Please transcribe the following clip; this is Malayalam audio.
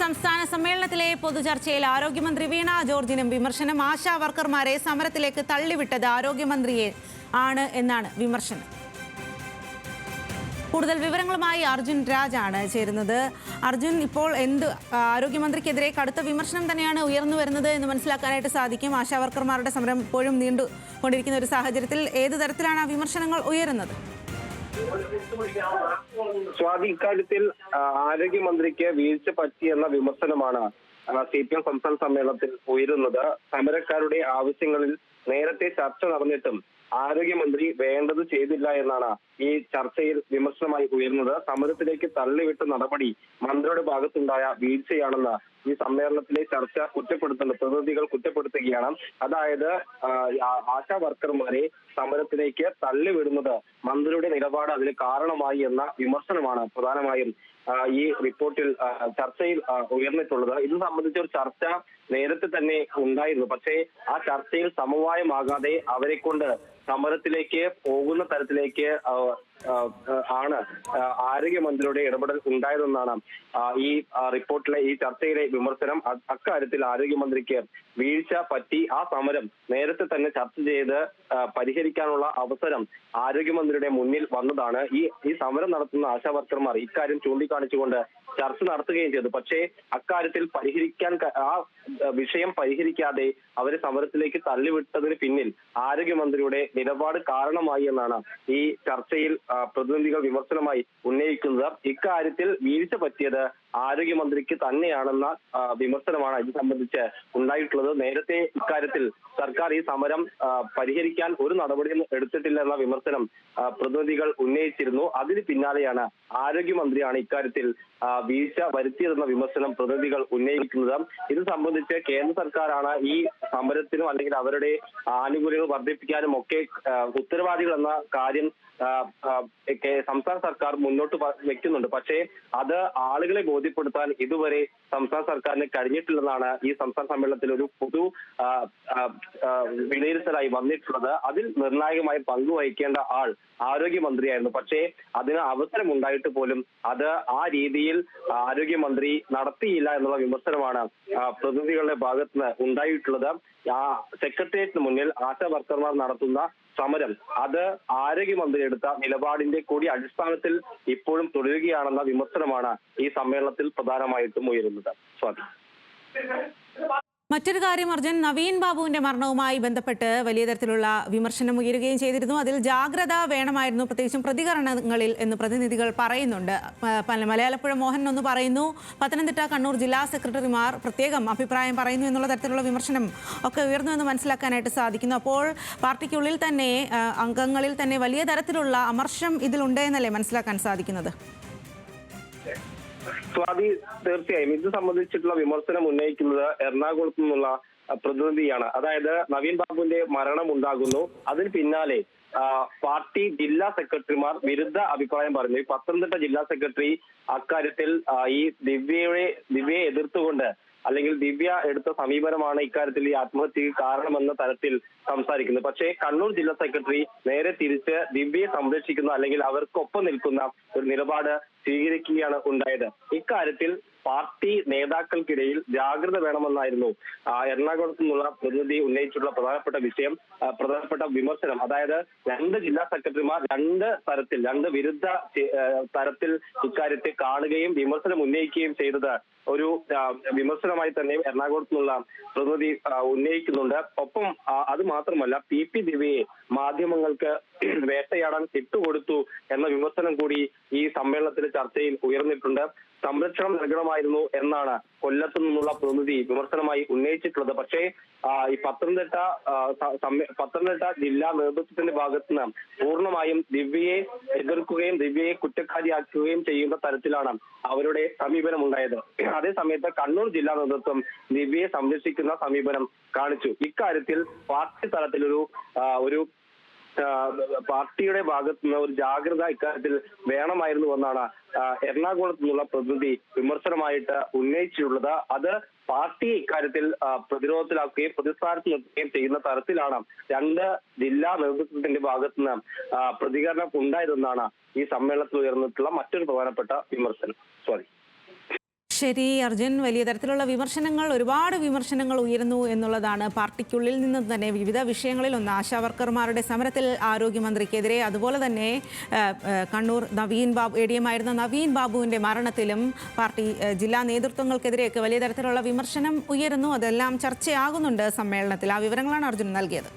സംസ്ഥാന സമ്മേളനത്തിലെ പൊതുചർച്ചയിൽ ആരോഗ്യമന്ത്രി വീണ ജോർജിനും വിമർശനം. ആശാ വർക്കർമാരെ സമരത്തിലേക്ക് തള്ളിവിട്ടത് ആരോഗ്യമന്ത്രിയെ ആണ് എന്നാണ് വിമർശനം. കൂടുതൽ വിവരങ്ങളുമായി അർജുൻ രാജാണ് ചേരുന്നത്. അർജുൻ, ഇപ്പോൾ ആരോഗ്യമന്ത്രിക്കെതിരെ കടുത്ത വിമർശനം തന്നെയാണ് ഉയർന്നു വരുന്നത് എന്ന് മനസ്സിലാക്കാനായിട്ട് സാധിക്കും. ആശാ വർക്കർമാരുടെ സമരം ഇപ്പോഴും നീണ്ടുകൊണ്ടിരിക്കുന്ന ഒരു സാഹചര്യത്തിൽ ഏത് തരത്തിലാണ് ആ വിമർശനങ്ങൾ ഉയരുന്നത്? സ്വാതി, ഇക്കാര്യത്തിൽ ആരോഗ്യമന്ത്രിക്ക് വീഴ്ച പറ്റിയെന്ന വിമർശനമാണ് CPM സംസ്ഥാന സമ്മേളനത്തിൽ ഉയരുന്നത്. സമരക്കാരുടെ ആവശ്യങ്ങളിൽ നേരത്തെ ചർച്ച നടന്നിട്ടും ആരോഗ്യമന്ത്രി വേണ്ടത് ചെയ്തില്ല എന്നാണ് ഈ ചർച്ചയിൽ വിമർശനമായി ഉയർന്നത്. സമരത്തിലേക്ക് തള്ളിവിട്ട നടപടി മന്ത്രിയുടെ ഭാഗത്തുണ്ടായ വീഴ്ചയാണെന്ന് ഈ സമ്മേളനത്തിലെ ചർച്ച പ്രതിനിധികൾ കുറ്റപ്പെടുത്തുകയാണ്. അതായത് ആശാ വർക്കർമാരെ സമരത്തിലേക്ക് തള്ളിവിടുന്നത് മന്ത്രിയുടെ നിലപാട് അതിന് കാരണമായി എന്ന വിമർശനമാണ് പ്രധാനമായും ഈ റിപ്പോർട്ടിൽ ചർച്ചയിൽ ഉയർന്നിട്ടുള്ളത്. ഇത് സംബന്ധിച്ച ഒരു ചർച്ച നേരത്തെ തന്നെ ഉണ്ടായിരുന്നു. പക്ഷേ ആ ചർച്ചയിൽ സമവായമാകാതെ അവരെ കൊണ്ട് സമരത്തിലേക്ക് പോകുന്ന തരത്തിലേക്ക് ആണ് ആരോഗ്യമന്ത്രിയുടെ ഇടപെടൽ ഉണ്ടായതെന്നാണ് ഈ റിപ്പോർട്ടിലെ ഈ ചർച്ചയിലെ വിമർശനം. അക്കാര്യത്തിൽ ആരോഗ്യമന്ത്രിക്ക് വീഴ്ച പറ്റി. ആ സമരം നേരത്തെ തന്നെ ചർച്ച ചെയ്ത് പരിഹരിക്കാനുള്ള അവസരം ആരോഗ്യമന്ത്രിയുടെ മുന്നിൽ വന്നതാണ്. ഈ സമരം നടത്തുന്ന ആശാ വർക്കർമാർ ഇക്കാര്യം ചൂണ്ടിക്കാണിച്ചുകൊണ്ട് ചർച്ച നടത്തുകയും ചെയ്തു. പക്ഷേ അക്കാര്യത്തിൽ ആ വിഷയം പരിഹരിക്കാതെ അവരെ സമരത്തിലേക്ക് തള്ളിവിട്ടതിന് പിന്നിൽ ആരോഗ്യമന്ത്രിയുടെ നിലപാട് കാരണമായി എന്നാണ് ഈ ചർച്ചയിൽ പ്രതിനിധികൾ വിമർശനമായി ഉന്നയിക്കുന്നത്. ഇക്കാര്യത്തിൽ വീഴ്ച പറ്റിയത് ആരോഗ്യമന്ത്രിക്ക് തന്നെയാണെന്ന വിമർശനമാണ് ഇത് സംബന്ധിച്ച് ഉണ്ടായിട്ടുള്ളത്. നേരത്തെ ഇക്കാര്യത്തിൽ സർക്കാർ ഈ സമരം പരിഹരിക്കാൻ ഒരു നടപടിയും എടുത്തിട്ടില്ല എന്ന വിമർശനം പ്രതിനിധികൾ ഉന്നയിച്ചിരുന്നു. അതിന് പിന്നാലെയാണ് ആരോഗ്യമന്ത്രിയാണ് ഇക്കാര്യത്തിൽ വീഴ്ച വരുത്തിയതെന്ന വിമർശനം പ്രതിനിധികൾ ഉന്നയിക്കുന്നത്. ഇത് സംബന്ധിച്ച് കേന്ദ്ര സർക്കാരാണ് ഈ സമരത്തിനും അല്ലെങ്കിൽ അവരുടെ ആനുകൂല്യങ്ങൾ വർദ്ധിപ്പിക്കാനും ഒക്കെ ഉത്തരവാദികൾ എന്ന കാര്യം സംസ്ഥാന സർക്കാർ മുന്നോട്ട് വെക്കുന്നുണ്ട്. പക്ഷേ അത് ആളുകളെ ബോധ്യപ്പെടുത്താൻ ഇതുവരെ സംസ്ഥാന സർക്കാരിന് കഴിഞ്ഞിട്ടില്ലെന്നാണ് ഈ സംസ്ഥാന സമ്മേളനത്തിൽ ഒരു പൊതു വിലയിരുത്തലായി വന്നിട്ടുള്ളത്. അതിൽ നിർണായകമായി പങ്കുവഹിക്കേണ്ട ആൾ ആരോഗ്യമന്ത്രിയായിരുന്നു. പക്ഷേ അതിന് അവസരം ഉണ്ടായിട്ട് പോലും അത് ആ രീതിയിൽ ആരോഗ്യമന്ത്രി നടത്തിയില്ല എന്നുള്ള വിമർശനമാണ് പ്രതിനിധികളുടെ ഭാഗത്തുനിന്ന് ഉണ്ടായിട്ടുള്ളത്. സെക്രട്ടേറിയറ്റിന് മുന്നിൽ ആശാ വർക്കർമാർ നടത്തുന്ന സമരം അത് ആരോഗ്യമന്ത്രി എടുത്ത നിലപാടിന്റെ കൂടി അടിസ്ഥാനത്തിൽ ഇപ്പോഴും തുടരുകയാണെന്ന വിമർശനമാണ് ഈ സമ്മേളനത്തിൽ പ്രധാനമായിട്ടും ഉയരുന്നത്. സ്വാതി, മറ്റൊരു കാര്യം അർജുൻ, നവീൻ ബാബുവിന്റെ മരണവുമായി ബന്ധപ്പെട്ട് വലിയ തരത്തിലുള്ള വിമർശനം ഉയരുകയും ചെയ്തിരുന്നു. അതിൽ ജാഗ്രത വേണമായിരുന്നു, പ്രത്യേകിച്ചും പ്രതികരണങ്ങളിൽ എന്ന് പ്രതിനിധികൾ പറയുന്നുണ്ട്. മലയാളപ്പുഴ മോഹൻ ഒന്ന് പറയുന്നു, പത്തനംതിട്ട കണ്ണൂർ ജില്ലാ സെക്രട്ടറിമാർ പ്രത്യേകം അഭിപ്രായം പറയുന്നു എന്നുള്ള തരത്തിലുള്ള വിമർശനം ഒക്കെ ഉയർന്നു എന്ന് മനസ്സിലാക്കാനായിട്ട് സാധിക്കുന്നു. അപ്പോൾ പാർട്ടിക്കുള്ളിൽ തന്നെ അംഗങ്ങളിൽ തന്നെ വലിയ തരത്തിലുള്ള അമർഷം ഇതിലുണ്ട് എന്നല്ലേ മനസ്സിലാക്കാൻ സാധിക്കുന്നത്? സ്വാതി, തീർച്ചയായും ഇത് സംബന്ധിച്ചിട്ടുള്ള വിമർശനം ഉന്നയിക്കുന്നത് എറണാകുളത്തു നിന്നുള്ള പ്രതിനിധിയാണ്. അതായത് നവീൻ ബാബുവിന്റെ മരണം ഉണ്ടാകുന്നു, അതിന് പിന്നാലെ പാർട്ടി ജില്ലാ സെക്രട്ടറിമാർ വിരുദ്ധ അഭിപ്രായം പറഞ്ഞു. പത്തനംതിട്ട ജില്ലാ സെക്രട്ടറി അക്കാര്യത്തിൽ ഈ ദിവ്യയെ എതിർത്തുകൊണ്ട് അല്ലെങ്കിൽ ദിവ്യ എടുത്ത സമീപനമാണ് ഇക്കാര്യത്തിൽ ഈ ആത്മഹത്യക്ക് കാരണമെന്ന തരത്തിൽ സംസാരിക്കുന്നത്. പക്ഷേ കണ്ണൂർ ജില്ലാ സെക്രട്ടറി നേരെ തിരിച്ച് ദിവ്യയെ സംരക്ഷിക്കുന്ന അല്ലെങ്കിൽ അവർക്കൊപ്പം നിൽക്കുന്ന ഒരു നിലപാട് സ്വീകരിക്കുകയാണ് ഉണ്ടായത്. ഇക്കാര്യത്തിൽ പാർട്ടി നേതാക്കൾക്കിടയിൽ ജാഗ്രത വേണമെന്നായിരുന്നു എറണാകുളത്ത് നിന്നുള്ള പ്രതിനിധി ഉന്നയിച്ചിട്ടുള്ള പ്രധാനപ്പെട്ട വിമർശനം. അതായത് രണ്ട് ജില്ലാ സെക്രട്ടറിമാർ രണ്ട് വിരുദ്ധ തരത്തിൽ ഇക്കാര്യത്തെ കാണുകയും വിമർശനം ഉന്നയിക്കുകയും ചെയ്തത് ഒരു വിമർശനമായി തന്നെ എറണാകുളത്ത് നിന്നുള്ള പ്രതിനിധി ഉന്നയിക്കുന്നുണ്ട്. ഒപ്പം അത് മാത്രമല്ല, PP ദിവ്യയെ മാധ്യമങ്ങൾക്ക് വേട്ടയാടാൻ ഇട്ടുകൊടുത്തു എന്ന വിമർശനം കൂടി ഈ സമ്മേളനത്തിലെ ചർച്ചയിൽ ഉയർന്നിട്ടുണ്ട്. സംരക്ഷണം നൽകണമായിരുന്നു എന്നാണ് കൊല്ലത്തു നിന്നുള്ള പ്രതിനിധി വിമർശനമായി ഉന്നയിച്ചിട്ടുള്ളത്. പക്ഷേ ഈ പത്തനംതിട്ട ജില്ലാ നേതൃത്വത്തിന്റെ ഭാഗത്തുനിന്ന് പൂർണ്ണമായും ദിവ്യയെ എതിർക്കുകയും ദിവ്യയെ കുറ്റക്കാരിയാക്കുകയും ചെയ്യുന്ന തരത്തിലാണ് അവരുടെ സമീപനം ഉണ്ടായത്. അതേസമയത്ത് കണ്ണൂർ ജില്ലാ നേതൃത്വം ദിവ്യയെ സംരക്ഷിക്കുന്ന സമീപനം കാണിച്ചു. ഇക്കാര്യത്തിൽ പാർട്ടി തലത്തിലൊരു പാർട്ടിയുടെ ഭാഗത്തുനിന്ന് ഒരു ജാഗ്രത ഇക്കാര്യത്തിൽ വേണമായിരുന്നു എന്നാണ് എറണാകുളത്ത് നിന്നുള്ള പ്രതിനിധി വിമർശനമായിട്ട് ഉന്നയിച്ചിട്ടുള്ളത്. അത് പാർട്ടി ഇക്കാര്യത്തിൽ പ്രതിരോധത്തിലാക്കുകയും പ്രതിസ്ഥാനത്ത് ചെയ്യുന്ന തരത്തിലാണ് രണ്ട് ജില്ലാ നേതൃത്വത്തിന്റെ ഭാഗത്തുനിന്ന് പ്രതികരണം ഉണ്ടായതെന്നാണ് ഈ സമ്മേളനത്തിൽ ഉയർന്നിട്ടുള്ള മറ്റൊരു പ്രധാനപ്പെട്ട വിമർശനം. സോറി. ശരി അർജുൻ, വലിയ തരത്തിലുള്ള വിമർശനങ്ങൾ, ഒരുപാട് വിമർശനങ്ങൾ ഉയരുന്നു എന്നുള്ളതാണ് പാർട്ടിക്കുള്ളിൽ നിന്ന് തന്നെ വിവിധ വിഷയങ്ങളിൽ. ഒന്ന്, ആശാവർക്കർമാരുടെ സമരത്തിൽ ആരോഗ്യമന്ത്രിക്കെതിരെ, അതുപോലെ തന്നെ കണ്ണൂർ ADM ആയിരുന്ന നവീൻ ബാബുവിൻ്റെ മരണത്തിലും പാർട്ടി ജില്ലാ നേതൃത്വങ്ങൾക്കെതിരെയൊക്കെ വലിയ തരത്തിലുള്ള വിമർശനം ഉയരുന്നു. അതെല്ലാം ചർച്ചയാകുന്നുണ്ട് സമ്മേളനത്തിൽ. ആ വിവരങ്ങളാണ് അർജുൻ നൽകിയത്.